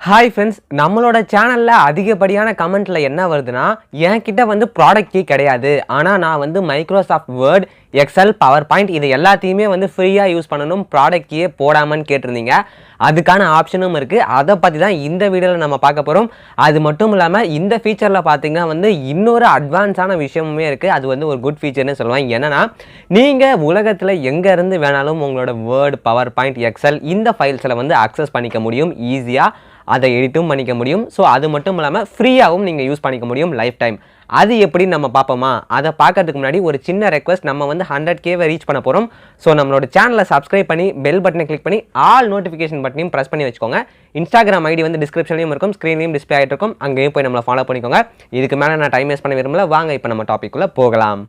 Hi friends, நம்மளோட சேனல்ல அதிகப்படியான கமெண்ட்ல என்ன வருதுன்னா என்கிட்ட வந்து ப்ராடக்ட் கீ கிடையாது. ஆனா நான் வந்து மைக்ரோசாஃப்ட் வேர்ட், எக்ஸல், பவர்பாயிண்ட் இது எல்லாத்தையுமே வந்து ஃப்ரீயா யூஸ் பண்ணனும் ப்ராடக்ட் கீயே போடாமன்னு கேட்டிருந்தீங்க. அதுக்கான ஆப்ஷனும் இருக்கு. அத பத்தி தான் இந்த வீடியோல நம்ம பார்க்க போறோம். அது மட்டும் இல்லாம இந்த ஃபீச்சர்ல பாத்தீங்கன்னா வந்து இன்னொரு அட்வான்ஸான விஷயமுமே இருக்கு. அது வந்து ஒரு குட் ஃபீச்சர்னு சொல்லுவாங்க. என்னன்னா நீங்க உலகத்துல எங்க இருந்து வேணாலும் உங்களோட வேர்ட், பவர்பாயிண்ட், எக்ஸல் இந்த ஃபைல்ஸ்ல வந்து அக்சஸ் பண்ணிக்க முடியும் ஈஸியா. அதை எடிட்டும் பண்ணிக்க முடியும். ஸோ அது மட்டும் இல்லாமல் ஃப்ரீயாகவும் நீங்கள் யூஸ் பண்ணிக்க முடியும் லைஃப் டைம். அது எப்படின்னு நம்ம பார்ப்போமா? அதை பார்க்கறதுக்கு முன்னாடி ஒரு சின்ன ரெக்வஸ்ட், நம்ம வந்து 100K ரீச் பண்ண போகிறோம். ஸோ நம்மளோட சேனலை சப்ஸ்கிரைப் பண்ணி பெல் பட்டனை கிளிக் பண்ணி ஆல் நோட்டிஃபிகேஷன் பட்டனையும் ப்ரெஸ் பண்ணி வச்சுக்கோங்க. இன்ஸ்டாகிராம் ஐடி வந்து டிஸ்கிரிப்ஷன்லையும் இருக்கும், ஸ்க்ரீன்லையும் டிஸ்பிளே ஆகிட்டு இருக்கும். அங்கேயும் போய் நம்மளை ஃபாலோ பண்ணிக்கோங்க. இதுக்கு மேலே நான் டைம் வேஸ்ட் பண்ண விரும்பல. வாங்க இப்போ நம்ம டாபிக்குள்ளே போகலாம்.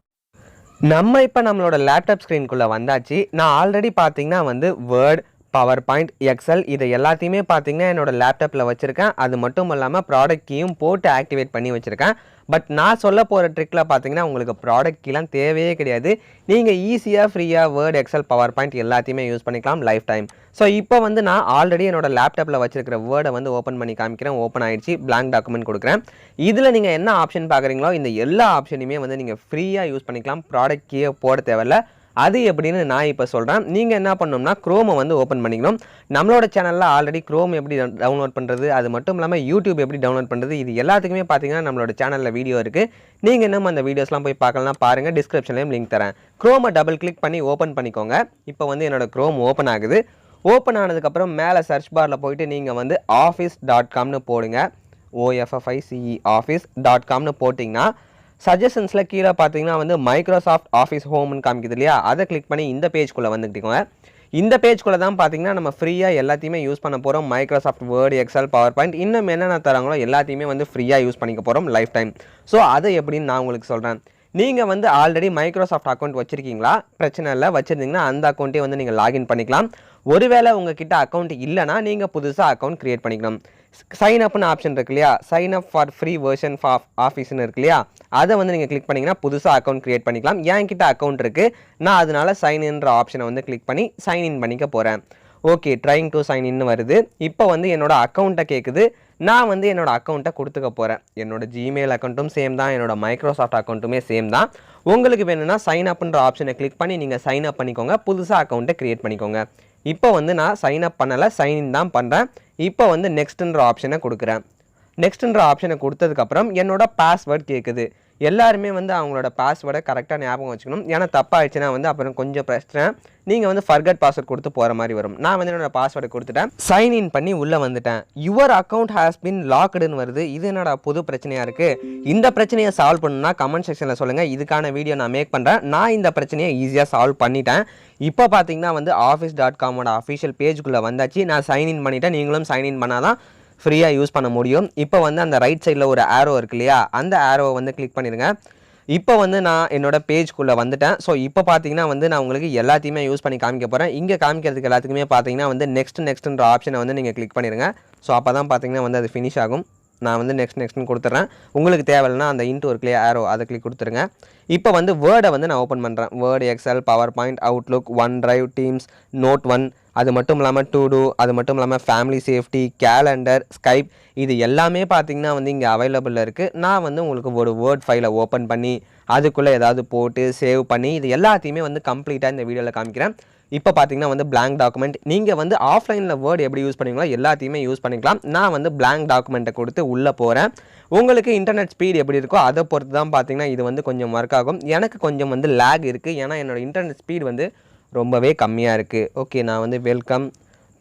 நம்ம இப்போ நம்மளோட லேப்டாப் ஸ்க்ரீனுக்குள்ளே வந்தாச்சு. நான் ஆல்ரெடி பார்த்தீங்கன்னா வந்து வேர்ட், பவர்பாயிண்ட், எக்ஸல் இது எல்லாத்தையுமே பார்த்தீங்கன்னா என்னோட லேப்டாப்பில் வச்சுருக்கேன். அது மட்டும் இல்லாமல் ப்ராடக்ட் கீயும் போட்டு ஆக்டிவேட் பண்ணி வச்சுருக்கேன். பட் நான் சொல்ல போகிற ட்ரிக்கில் பார்த்தீங்கன்னா உங்களுக்கு ப்ராடக்ட் கீலாம் தேவையே கிடையாது. நீங்கள் ஈஸியாக ஃப்ரீயாக வேர்ட், எக்ஸல், பவர்பாயிண்ட் எல்லாத்தையுமே யூஸ் பண்ணிக்கலாம் லைஃப் டைம். ஸோ இப்போ வந்து நான் ஆல்ரெடி என்னோட லேப்டாப்பில் வச்சிருக்கிற வேர்டை வந்து ஓப்பன் பண்ணி காமிக்கிறேன். ஓப்பன் ஆகிடுச்சு. பிளாங்க் டாக்குமெண்ட் கொடுக்குறேன். இதில் நீங்கள் என்ன ஆப்ஷன் பார்க்குறீங்களோ இந்த எல்லா ஆப்ஷனையுமே வந்து நீங்கள் ஃப்ரீயாக யூஸ் பண்ணிக்கலாம். ப்ராடக்ட் கீயை போட தேவையில்ல. அது எப்படின்னு நான் இப்போ சொல்கிறேன். நீங்கள் என்ன பண்ணணும்னா க்ரோமை வந்து ஓப்பன் பண்ணிக்கணும். நம்மளோட சேனலில் ஆல்ரெடி க்ரோம் எப்படி டவுன்லோட் பண்ணுறது, அது மட்டும் இல்லாமல் யூடியூப் எப்படி டவுன்லோட் பண்ணுறது, இது எல்லாத்துக்குமே பார்த்தீங்கன்னா நம்மளோட சேனலில் வீடியோ இருக்குது. நீங்கள் இன்னும் அந்த வீடியோஸ்லாம் போய் பார்க்கலாம், பாருங்கள். டிஸ்கிரிப்ஷன்லேயும் லிங்க் தரேன். க்ரோமை டபுள் கிளிக் பண்ணி ஓப்பன் பண்ணிக்கோங்க. இப்போ வந்து என்னோடய க்ரோம் ஓப்பன் ஆகுது. ஓப்பன் ஆனதுக்கப்புறம் மேலே சர்ச் பாரில் போயிட்டு நீங்கள் வந்து office.comனு போடுங்க. OFFICE office.comனு போட்டிங்கன்னா சஜஷன்ஸில் கீழே பார்த்தீங்கன்னா வந்து மைக்ரோசாஃப்ட் ஆஃபீஸ் ஹோம்னு காமிக்குது இல்லையா, அதை கிளிக் பண்ணி இந்த பேஜ்குள்ளே வந்துக்கிட்டோங்க. இந்த பேஜ்குள்ளே தான் பார்த்தீங்கன்னா நம்ம ஃப்ரீயாக எல்லாத்தையுமே யூஸ் பண்ண போகிறோம். மைக்ரோசாஃப்ட் வேர்ட், எக்ஸல், பவர்பாயிண்ட் இன்னும் என்னென்ன தராங்களோ எல்லாத்தையுமே வந்து ஃப்ரீயாக யூஸ் பண்ணிக்க போகிறோம் லைஃப் டைம். ஸோ அதை எப்படின்னு நான் உங்களுக்கு சொல்கிறேன். நீங்கள் வந்து ஆல்ரெடி மைக்ரோசாஃப்ட் அக்கௌண்ட் வச்சுருக்கீங்களா? பிரச்சனை இல்லை. வச்சுருந்தீங்கன்னா அந்த அக்கௌண்ட்டே வந்து நீங்கள் லாகின் பண்ணிக்கலாம். ஒருவேளை உங்ககிட்ட அக்கௌண்ட் இல்லைனா நீங்கள் புதுசாக அக்கௌண்ட் க்ரியேட் பண்ணிக்கணும். சைன் அப்னு ஆப்ஷன் இருக்கு இல்லையா, sign up for free version for ஆஃபீஸ்னு இருக்கு இல்லையா, அதை வந்து நீங்கள் கிளிக் பண்ணிங்கன்னா புதுசாக அக்கௌண்ட் க்ரியேட் பண்ணிக்கலாம். என்கிட்ட அக்கௌண்ட் இருக்குது, நான் அதனால சைன்இன்ற ஆப்ஷனை வந்து கிளிக் பண்ணி சைன்இன் பண்ணிக்க போகிறேன். Okay, trying to sign in வருது. இப்போ வந்து என்னோட அக்கௌண்ட்டை கேட்குது. நான் வந்து என்னோட அக்கௌண்ட்டை கொடுத்துக்க போகிறேன். என்னோட ஜிமெயில் அக்கௌண்ட்டும் சேம் தான், என்னோட மைக்ரோசாஃப்ட் அக்கௌண்ட்டுமே சேம் தான். உங்களுக்கு வேணும்னா சைன் அப்ன்ற ஆப்ஷனை கிளிக் பண்ணி நீங்கள் சைன் அப் பண்ணிக்கோங்க. புதுசாக அக்கௌண்ட்டை க்ரியேட் பண்ணிக்கோங்க. இப்போ வந்து நான் சைன் அப் பண்ணலை, சைன்இன் தான் பண்ணுறேன். இப்போ வந்து நெக்ஸ்ட்ன்ற ஆப்ஷனை கொடுக்குறேன். நெக்ஸ்ட்ன்ற ஆப்ஷனை கொடுத்ததுக்கப்புறம் என்னோட பாஸ்வேர்ட் கேட்குது. எல்லாருமே வந்து அவங்களோட பாஸ்வேர்டை கரெக்டாக ஞாபகம் வச்சுக்கணும். ஏன்னா தப்பாகிடுச்சுன்னா வந்து அப்புறம் கொஞ்சம் பிரச்சனை. நீங்கள் வந்து ஃபர்கட் பாஸ்வேர்ட் கொடுத்து போகிற மாதிரி வரும். நான் வந்து என்னோட பாஸ்வேர்டை கொடுத்துட்டேன், சைன்இன் பண்ணி உள்ளே வந்துட்டேன். யுவர் அக்கௌண்ட் ஹேஸ் பின் லாக்டுன்னு வருது. இது என்னோட புது பிரச்சனையாக இருக்குது. இந்த பிரச்சனையை சால்வ் பண்ணணும்னா கமெண்ட் செக்ஷனில் சொல்லுங்கள். இதுக்கான வீடியோ நான் மேக் பண்ணுறேன். நான் இந்த பிரச்சனையை ஈஸியாக சால்வ் பண்ணிட்டேன். இப்போ பார்த்தீங்கன்னா வந்து office.comோட அஃபிஷியல் பேஜுக்குள்ளே வந்தாச்சு. நான் சைன்இன் பண்ணிவிட்டேன். நீங்களும் சைன்இன் பண்ணால் தான் ஃப்ரீயாக யூஸ் பண்ண முடியும். இப்போ வந்து அந்த ரைட் சைடில் ஒரு ஆரோ இருக்கு இல்லையா, அந்த ஆரோவை வந்து கிளிக் பண்ணிடுங்க. இப்போ வந்து நான் என்னோட பேஜ்குள்ளே வந்துட்டேன். ஸோ இப்போ பார்த்தீங்கன்னா வந்து நான் உங்களுக்கு எல்லாத்தையுமே யூஸ் பண்ணி காமிக்க போகிறேன். இங்கே காமிக்கிறதுக்கு எல்லாத்துக்குமே பார்த்தீங்கன்னா வந்து நெக்ஸ்ட்ன்ற ஆப்ஷனை வந்து நீங்கள் கிளிக் பண்ணிடுங்க. ஸோ அப்போ தான் பார்த்தீங்கன்னா வந்து அது ஃபினிஷ் ஆகும். நான் வந்து நெக்ஸ்ட்னு கொடுத்துட்றேன். உங்களுக்கு தேவையில்லைனா அந்த இன்ட்டு ஒரு கிளியர் ஆரோ அதை கிளிக் கொடுத்துருங்க. இப்போ வந்து வேர்டை வந்து நான் ஓப்பன் பண்ணுறேன். Word, Excel, PowerPoint, Outlook, OneDrive, Teams, note 1, அது மட்டும் இல்லாமல் டு டூ, அது மட்டும் இல்லாமல் ஃபேமிலி சேஃப்டி, கேலண்டர், ஸ்கைப் இது எல்லாமே பார்த்தீங்கன்னா வந்து இங்கே அவைலபிளில் இருக்குது. நான் வந்து உங்களுக்கு ஒரு வேர்ட் ஃபைலை ஓப்பன் பண்ணி அதுக்குள்ளே ஏதாவது போட்டு சேவ் பண்ணி இது எல்லாத்தையுமே வந்து கம்ப்ளீட்டாக இந்த வீடியோவில் காமிக்கிறேன். இப்போ பார்த்தீங்கன்னா வந்து பிளாங்க் டாக்குமெண்ட். நீங்கள் வந்து ஆஃப்லைனில் வேர்டு எப்படி யூஸ் பண்ணுவீங்களோ எல்லாத்தையுமே யூஸ் பண்ணிக்கலாம். நான் வந்து பிளாங்க் டாக்குமெண்ட்டை கொடுத்து உள்ளே போகிறேன். உங்களுக்கு இன்டர்நெட் ஸ்பீட் எப்படி இருக்கோ அதை பொறுத்து தான் பார்த்தீங்கன்னா இது வந்து கொஞ்சம் ஒர்க் ஆகும். எனக்கு கொஞ்சம் வந்து லேக் இருக்குது. ஏன்னா என்னோடய இன்டர்நெட் ஸ்பீட் வந்து ரொம்பவே கம்மியாக இருக்குது. ஓகே, நான் வந்து வெல்கம்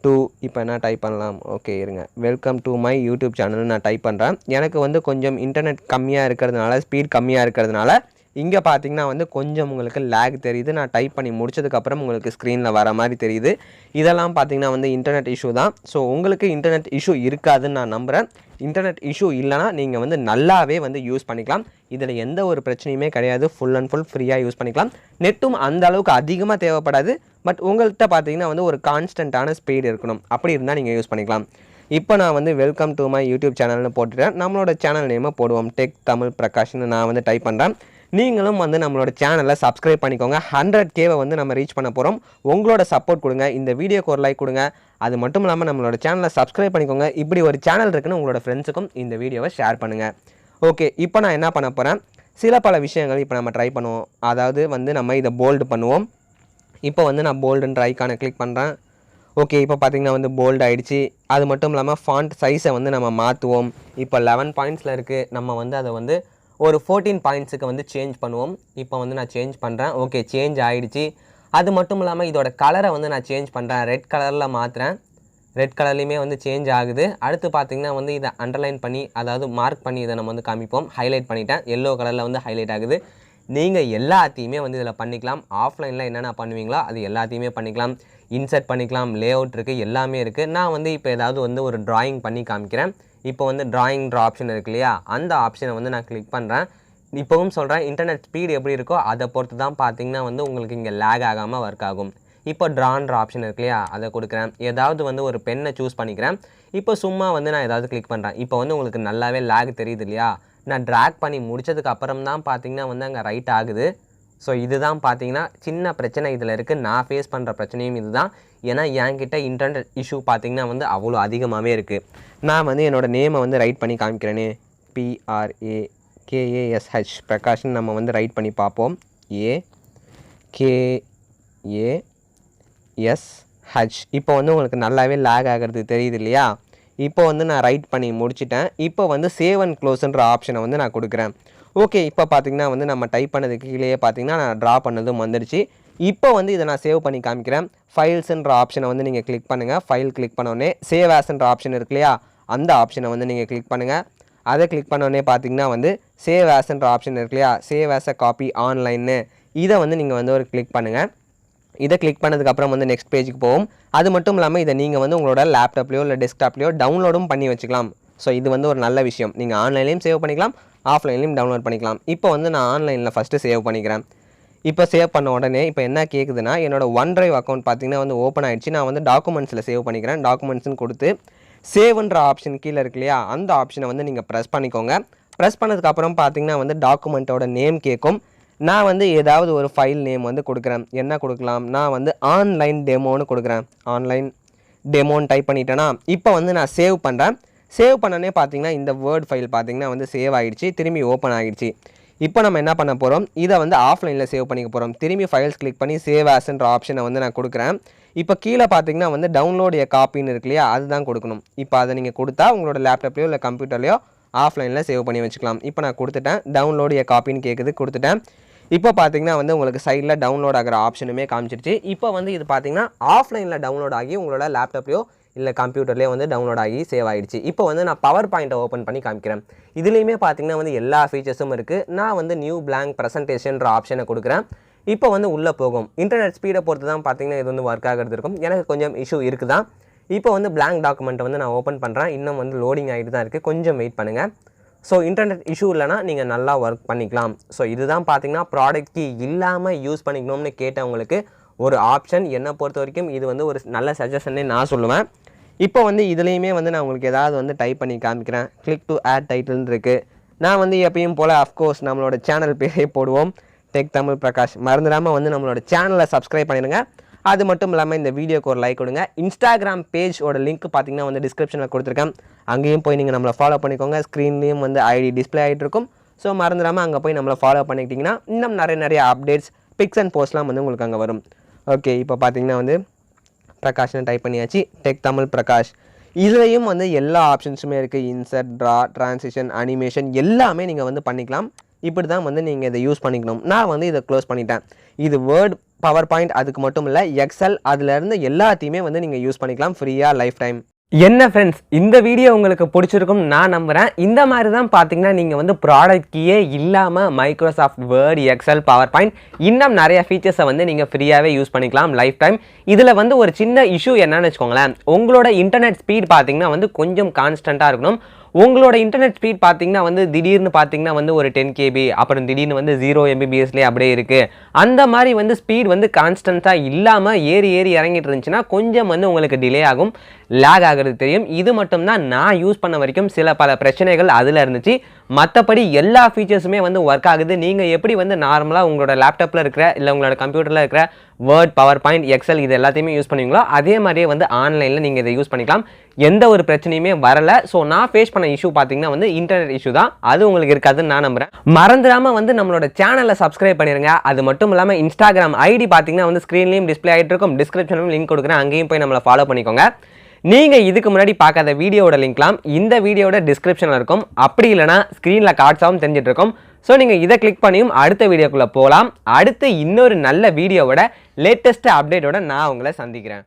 டு இப்போ என்ன டைப் பண்ணலாம். ஓகே இருங்க, வெல்கம் டு மை யூடியூப் சேனல்னு நான் டைப் பண்ணுறேன். எனக்கு வந்து கொஞ்சம் இன்டர்நெட் கம்மியாக இருக்கிறதுனால, ஸ்பீட் கம்மியாக இருக்கிறதுனால இங்கே பார்த்தீங்கன்னா வந்து கொஞ்சம் உங்களுக்கு லேக் தெரியுது. நான் டைப் பண்ணி முடிச்சதுக்கப்புறம் உங்களுக்கு ஸ்க்ரீனில் வர மாதிரி தெரியுது. இதெல்லாம் பார்த்தீங்கன்னா வந்து இன்டர்நெட் இஷ்யூ தான். ஸோ உங்களுக்கு இன்டர்நெட் இஷ்யூ இருக்காதுன்னு நான் நம்புகிறேன். இன்டர்நெட் இஷ்யூ இல்லைனா நீங்கள் வந்து நல்லாவே வந்து யூஸ் பண்ணிக்கலாம். இதில் எந்த ஒரு பிரச்சனையுமே கிடையாது. ஃபுல் அண்ட் ஃபுல் ஃப்ரீயாக யூஸ் பண்ணிக்கலாம். நெட்டும் அந்த அளவுக்கு அதிகமாக தேவைப்படாது. பட் உங்கள்கிட்ட பார்த்தீங்கன்னா வந்து ஒரு கான்ஸ்டண்ட்டான ஸ்பீடு இருக்கணும். அப்படி இருந்தால் நீங்கள் யூஸ் பண்ணிக்கலாம். இப்போ நான் வந்து வெல்கம் டு மை யூடியூப் சேனல்னு போட்டுட்டேன். நம்மளோட சேனல் நேமை போடுவோம். டெக் தமிழ் பிரகாஷ்னு நான் வந்து டைப் பண்ணுறேன். நீங்களும் வந்து நம்மளோட சேனலை சப்ஸ்கிரைப் பண்ணிக்கோங்க. 100K வந்து நம்ம ரீச் பண்ண போகிறோம். உங்களோட சப்போர்ட் கொடுங்க. இந்த வீடியோக்கு ஒரு லைக் கொடுங்க. அது மட்டும் இல்லாமல் நம்மளோட சேனலை சப்ஸ்கிரைப் பண்ணிக்கோங்க. இப்படி ஒரு சேனல் இருக்குன்னு உங்களோட ஃப்ரெண்ட்ஸுக்கும் இந்த வீடியோவை ஷேர் பண்ணுங்கள். ஓகே, இப்போ நான் என்ன பண்ண போகிறேன், சில பல விஷயங்கள் இப்போ நம்ம ட்ரை பண்ணுவோம். அதாவது வந்து நம்ம இதை போல்டு பண்ணுவோம். இப்போ வந்து நான் போல்டுன்ற ஐக்கானை கிளிக் பண்ணுறேன். ஓகே, இப்போ பார்த்திங்கன்னா வந்து போல்டு ஆகிடுச்சு. அது மட்டும் இல்லாமல் ஃபாண்ட் சைஸை வந்து நம்ம மாற்றுவோம். இப்போ 11 பாயிண்ட்ஸில் இருக்குது. நம்ம வந்து அதை வந்து ஒரு 14 பாயிண்ட்ஸுக்கு வந்து சேஞ்ச் பண்ணுவோம். இப்போ வந்து நான் சேஞ்ச் பண்ணுறேன். ஓகே, சேஞ்ச் ஆகிடுச்சு. அது மட்டும் இல்லாமல் இதோட கலரை வந்து நான் சேஞ்ச் பண்ணுறேன். ரெட் கலரில் மாற்றுறேன். ரெட் கலர்லேயுமே வந்து சேஞ்ச் ஆகுது. அடுத்து பார்த்திங்கன்னா வந்து இதை அண்டர்லைன் பண்ணி, அதாவது மார்க் பண்ணி இதை நம்ம வந்து காமிப்போம். ஹைலைட் பண்ணிட்டேன். எல்லோ கலரில் வந்து ஹைலைட் ஆகுது. நீங்கள் எல்லாத்தையுமே வந்து இதில் பண்ணிக்கலாம். ஆஃப்லைனில் என்னென்ன பண்ணுவீங்களோ அது எல்லாத்தையுமே பண்ணிக்கலாம். இன்சர்ட் பண்ணிக்கலாம், லே அவுட் இருக்குது, எல்லாமே இருக்குது. நான் வந்து இப்போ ஏதாவது வந்து ஒரு ட்ராயிங் பண்ணி காமிக்கிறேன். இப்போ வந்து ட்ராயிங்ன்ற ஆப்ஷன் இருக்கு இல்லையா, அந்த ஆப்ஷனை வந்து நான் கிளிக் பண்ணுறேன். இப்போவும் சொல்கிறேன், இன்டர்நெட் ஸ்பீடு எப்படி இருக்கோ அதை பொறுத்து தான் பார்த்திங்கன்னா வந்து உங்களுக்கு இங்கே லேக் ஆகாமல் ஒர்க் ஆகும். இப்போ ட்ரான்ற ஆப்ஷன் இருக்கு இல்லையா, அதை கொடுக்குறேன். ஏதாவது வந்து ஒரு பென்னை சூஸ் பண்ணிக்கிறேன். இப்போ சும்மா வந்து நான் ஏதாவது கிளிக் பண்ணுறேன். இப்போ வந்து உங்களுக்கு நல்லாவே லேக் தெரியுது இல்லையா. நான் ட்ராக் பண்ணி முடித்ததுக்கு அப்புறம் தான் பார்த்திங்கன்னா வந்து அங்கே ரைட் ஆகுது. ஸோ இதுதான் பார்த்தீங்கன்னா சின்ன பிரச்சனை இதில் இருக்குது. நான் ஃபேஸ் பண்ணுற பிரச்சனையும் இதுதான். ஏன்னா என்கிட்ட இன்டர்நெட் இஷ்யூ பார்த்திங்கன்னா வந்து அவ்வளோ அதிகமாகவே இருக்குது. நான் வந்து என்னோடய நேமை வந்து ரைட் பண்ணி காமிக்கிறேனே, PRAKASH பிரகாஷ்னு நம்ம வந்து ரைட் பண்ணி பார்ப்போம். AKASH. இப்போ வந்து உங்களுக்கு நல்லாவே லேக் ஆகிறது தெரியுது இல்லையா. இப்போ வந்து நான் ரைட் பண்ணி முடிச்சிட்டேன். இப்போ வந்து சேவ் அண்ட் க்ளோஸ்ன்ற ஆப்ஷனை வந்து நான் கொடுக்குறேன். ஓகே, இப்போ பார்த்திங்கன்னா வந்து நம்ம டைப் பண்ணதுக்கு கீழே பார்த்திங்கன்னா நான் ட்ரா பண்ணதும் வந்துடுச்சு. இப்போ வந்து இதை நான் சேவ் பண்ணி காமிக்கிறேன். ஃபைல்ஸுன்ற ஆப்ஷனை வந்து நீங்கள் கிளிக் பண்ணுங்கள். ஃபைல் கிளிக் பண்ணோடனே சேவ் ஆஸ்ன்ற ஆப்ஷன் இருக்கு இல்லையா, அந்த ஆப்ஷனை வந்து நீங்கள் கிளிக் பண்ணுங்கள். அதை கிளிக் பண்ணோடனே பார்த்திங்கன்னா வந்து சேவ் ஆஸ்ன்ற ஆப்ஷன் இருக்கு இல்லையா, சேவ் ஆஸ் அ காப்பி ஆன்லைன்னு, இதை வந்து நீங்கள் வந்து ஒரு கிளிக் பண்ணுங்கள். இதை கிளிக் பண்ணதுக்கப்புறம் வந்து நெக்ஸ்ட் பேஜுக்கு போகும். அது மட்டும் இல்லாமல் இதை நீங்கள் வந்து உங்களோட லேப்டாப்லையோ இல்லை டெஸ்க்டாப்லையோ டவுன்லோடும் பண்ணி வச்சுக்கலாம். ஸோ இது வந்து ஒரு நல்ல விஷயம். நீங்கள் ஆன்லைன்லேயும் சேவ் பண்ணிக்கலாம், ஆஃப்லைன்லேயும் டவுன்லோட் பண்ணிக்கலாம். இப்போ வந்து நான் ஆன்லைனில் ஃபஸ்ட்டு சேவ் பண்ணிக்கிறேன். இப்போ சேவ் பண்ண உடனே இப்போ என்ன கேட்குதுன்னா, என்னோடய OneDrive அக்கௌண்ட் பார்த்திங்கன்னா வந்து ஓப்பன் ஆகிடுச்சு. நான் வந்து டாக்குமெண்ட்ஸில் சேவ் பண்ணிக்கிறேன். டாக்குமெண்ட்ஸ்னு கொடுத்து சேவ்ன்ற ஆப்ஷன் கீழே இருக்கு இல்லையா, அந்த ஆப்ஷனை வந்து நீங்கள் ப்ரெஸ் பண்ணிக்கோங்க. ப்ரெஸ் பண்ணதுக்கப்புறம் பார்த்திங்கன்னா வந்து டாக்குமெண்ட்டோட நேம் கேட்கும். நான் வந்து ஏதாவது ஒரு ஃபைல் நேம் வந்து கொடுக்குறேன். என்ன கொடுக்கலாம், நான் வந்து ஆன்லைன் டெமோன்னு கொடுக்குறேன். ஆன்லைன் டெமோன்னு டைப் பண்ணிட்டேன்னா இப்போ வந்து நான் சேவ் பண்ணுறேன். சேவ் பண்ணனே பார்த்திங்கன்னா இந்த வேர்ட் ஃபைல் பார்த்திங்கன்னா வந்து சேவ் ஆகிடுச்சு, திரும்பி ஓப்பன் ஆகிடுச்சு. இப்போ நம்ம என்ன பண்ண போகிறோம், இதை வந்து ஆஃப்லைனில் சேவ் பண்ணிக்க போகிறோம். திரும்பி ஃபைல்ஸ் கிளிக் பண்ணி சேவ் ஆஸ்ன்ற ஆப்ஷனை வந்து நான் கொடுக்குறேன். இப்போ கீழே பார்த்திங்கன்னா வந்து டவுன்லோட் ஏ காப்பின்னு இருக்கு இல்லையா, அதுதான் கொடுக்கணும். இப்போ அதை நீங்கள் கொடுத்தா உங்களோட லேப்டாப்லையோ இல்லை கம்ப்யூட்டர்லையோ ஆஃப்லைனில் சேவ் பண்ணி வச்சுக்கலாம். இப்போ நான் கொடுத்துட்டேன். டவுன்லோட் ஏ காப்பின்னு கேட்குது, கொடுத்துட்டேன். இப்போ பார்த்திங்கன்னா வந்து உங்களுக்கு சைடில் டவுன்லோட் ஆகிற ஆப்ஷனுமே காமிச்சிருச்சு. இப்போ வந்து இது பார்த்திங்கன்னா ஆஃப்லைனில் டவுன்லோட் ஆகி உங்களோட லேப்டாப்லையோ இல்லை கம்ப்யூட்டர்லேயே வந்து டவுன்லோட் ஆகி சேவ் ஆகிடுச்சு. இப்போ வந்து நான் பவர் பாயிண்ட்டை ஓப்பன் பண்ணி காமிக்கிறேன். இதுலேயுமே பார்த்திங்கன்னா வந்து எல்லா ஃபீச்சர்ஸும் இருக்குது. நான் வந்து நியூ பிளாங்க் ப்ரெசன்டேஷன்ற ஆப்ஷனை கொடுக்குறேன். இப்போ வந்து உள்ளே போகும். இன்டர்நெட் ஸ்பீடை பொறுத்து தான் பார்த்திங்கன்னா இது வந்து ஒர்க் ஆகிறது இருக்கும். எனக்கு கொஞ்சம் இஷ்யூ இருக்குது தான். இப்போ வந்து பிளாங்க் டாக்குமெண்ட்டை வந்து நான் ஓப்பன் பண்ணுறேன். இன்னும் வந்து லோடிங் ஆகிட்டு தான் இருக்குது, கொஞ்சம் வெயிட் பண்ணுங்கள். ஸோ இன்டர்நெட் இஷ்யூ இல்லைனா நீங்கள் நல்லா ஒர்க் பண்ணிக்கலாம். ஸோ இதுதான் பார்த்திங்கன்னா ப்ராடக்ட் கீ இல்லாமல் யூஸ் பண்ணிக்கணும்னு கேட்டவங்களுக்கு ஒரு ஆப்ஷன். என்னை பொறுத்த வரைக்கும் இது வந்து ஒரு நல்ல சஜஷன்னே நான் சொல்லுவேன். இப்போ வந்து இதுலேயுமே வந்து நான் உங்களுக்கு ஏதாவது வந்து டைப் பண்ணி காமிக்கிறேன். கிளிக் டு ஆட் டைட்டில்னு இருக்குது. நான் வந்து எப்பயும் போல் அஃப்கோர்ஸ் நம்மளோட சேனல் பேரே போடுவோம், டெக் தமிழ் பிரகாஷ். மறந்துடாமல் வந்து நம்மளோட சேனலை சப்ஸ்கிரைப் பண்ணிடுங்க. அது மட்டும் இல்லாமல் இந்த வீடியோக்கு ஒரு லைக் கொடுங்க. இன்ஸ்டாகிராம் பேஜோட லிங்க் பார்த்திங்கன்னா வந்து டிஸ்கிரிப்ஷனில் கொடுத்துருக்கேன். அங்கேயும் போய் நீங்கள் நம்மளை ஃபாலோ பண்ணிக்கோங்க. ஸ்க்ரீன்லேயும் வந்து ஐடி டிஸ்பிளே ஆகிட்டு இருக்கும். ஸோ மறந்துடாமல் அங்கே போய் நம்மளை ஃபாலோ பண்ணிக்கிட்டிங்கன்னா இன்னும் நிறைய அப்டேட்ஸ், பிக்ஸ் அண்ட் போஸ்ட்லாம் வந்து உங்களுக்கு அங்கே வரும். ஓகே, இப்போ பார்த்திங்கன்னா வந்து பிரகாஷ்னு டைப் பண்ணியாச்சு, டெக் தமிழ் பிரகாஷ். இதுலேயும் வந்து எல்லா ஆப்ஷன்ஸுமே இருக்குது. இன்சர்ட், ட்ரா, டிரான்சிஷன், அனிமேஷன் எல்லாமே நீங்கள் வந்து பண்ணிக்கலாம். இப்படி தான் வந்து நீங்கள் இதை யூஸ் பண்ணிக்கணும். நான் வந்து இதை க்ளோஸ் பண்ணிட்டேன். இது வேர்ட், பவர் பாயிண்ட் அதுக்கு மட்டும் இல்லை, எக்ஸல், அதுலேருந்து எல்லாத்தையுமே வந்து நீங்கள் யூஸ் பண்ணிக்கலாம் ஃப்ரீயாக லைஃப் டைம். என்ன ஃப்ரெண்ட்ஸ், இந்த வீடியோ உங்களுக்கு பிடிச்சிருக்கும் நான் நம்புகிறேன். இந்த மாதிரி தான் பார்த்தீங்கன்னா நீங்கள் வந்து ப்ராடக்ட் கீயே இல்லாமல் Microsoft Word, Excel, PowerPoint இன்னும் நிறைய ஃபீச்சர்ஸை வந்து நீங்கள் ஃப்ரீயாகவே யூஸ் பண்ணிக்கலாம் லைஃப் டைம். இதில் வந்து ஒரு சின்ன இஷ்யூ என்னன்னு வச்சுக்கோங்களேன், உங்களோட இன்டர்நெட் ஸ்பீட் பார்த்தீங்கன்னா வந்து கொஞ்சம் கான்ஸ்டண்ட்டாக இருக்கணும். உங்களோட இன்டர்நெட் ஸ்பீட் பார்த்தீங்கன்னா வந்து திடீர்னு பார்த்தீங்கன்னா வந்து ஒரு 10 KB, அப்புறம் திடீர்னு வந்து 0 MBPSலேயே அப்படியே இருக்குது. அந்த மாதிரி வந்து ஸ்பீட் வந்து கான்ஸ்டண்ட்டாக இல்லாமல் ஏறி இறங்கிட்டு இருந்துச்சுன்னா கொஞ்சம் வந்து உங்களுக்கு டிலே ஆகும், லேக் ஆகிறது தெரியும். இது மட்டும் தான் நான் யூஸ் பண்ண வரைக்கும் சில பல பிரச்சனைகள் அதில் இருந்துச்சு. மற்றபடி எல்லா ஃபீச்சர்ஸுமே வந்து ஒர்க் ஆகுது. நீங்கள் எப்படி வந்து நார்மலாக உங்களோட லேப்டாப்பில் இருக்கிற இல்லை உங்களோட கம்ப்யூட்டரில் இருக்கிற வேர்ட், பவர் பாயிண்ட், எக்ஸல் இது எல்லாத்தையுமே யூஸ் பண்ணுவீங்களோ அதே மாதிரியே வந்து ஆன்லைனில் நீங்கள் இதை யூஸ் பண்ணிக்கலாம். எந்த ஒரு பிரச்சனையுமே வரல. ஸோ நான் ஃபேஸ் பண்ண இஷ்யூ பார்த்தீங்கன்னா வந்து இன்டர்நெட் இஷ்யூ தான். அது உங்களுக்கு இருக்காதுன்னு நான் நம்புறேன். மறந்துடாமல் வந்து நம்மளோட சேனலை சப்ஸ்கிரைப் பண்ணிடுங்க. அது மட்டும் இல்லாமல் இன்ஸ்டாகிராம் ஐடி பார்த்தீங்கன்னா வந்து ஸ்க்ரீன்லேயும் டிஸ்பிளே ஆகிட்டு இருக்கும். டிஸ்கிரிப்ஷனும் லிங்க் கொடுக்குறேன், அங்கேயும் போய் நம்மளை ஃபாலோ பண்ணிக்கோங்க. நீங்கள் இதுக்கு முன்னாடி பார்க்காத வீடியோட லிங்க்லாம் இந்த வீடியோட டிஸ்கிரிப்ஷனில் இருக்கும். அப்படி இல்லைனா ஸ்க்ரீனில் கார்ட்ஸாகவும் தெரிஞ்சிட்டு இருக்கும். ஸோ நீங்கள் இதை கிளிக் பண்ணியும் அடுத்த வீடியோக்குள்ளே போகலாம். அடுத்து இன்னொரு நல்ல வீடியோவோட லேட்டஸ்ட் அப்டேட்டோட நான் உங்களை சந்திக்கிறேன்.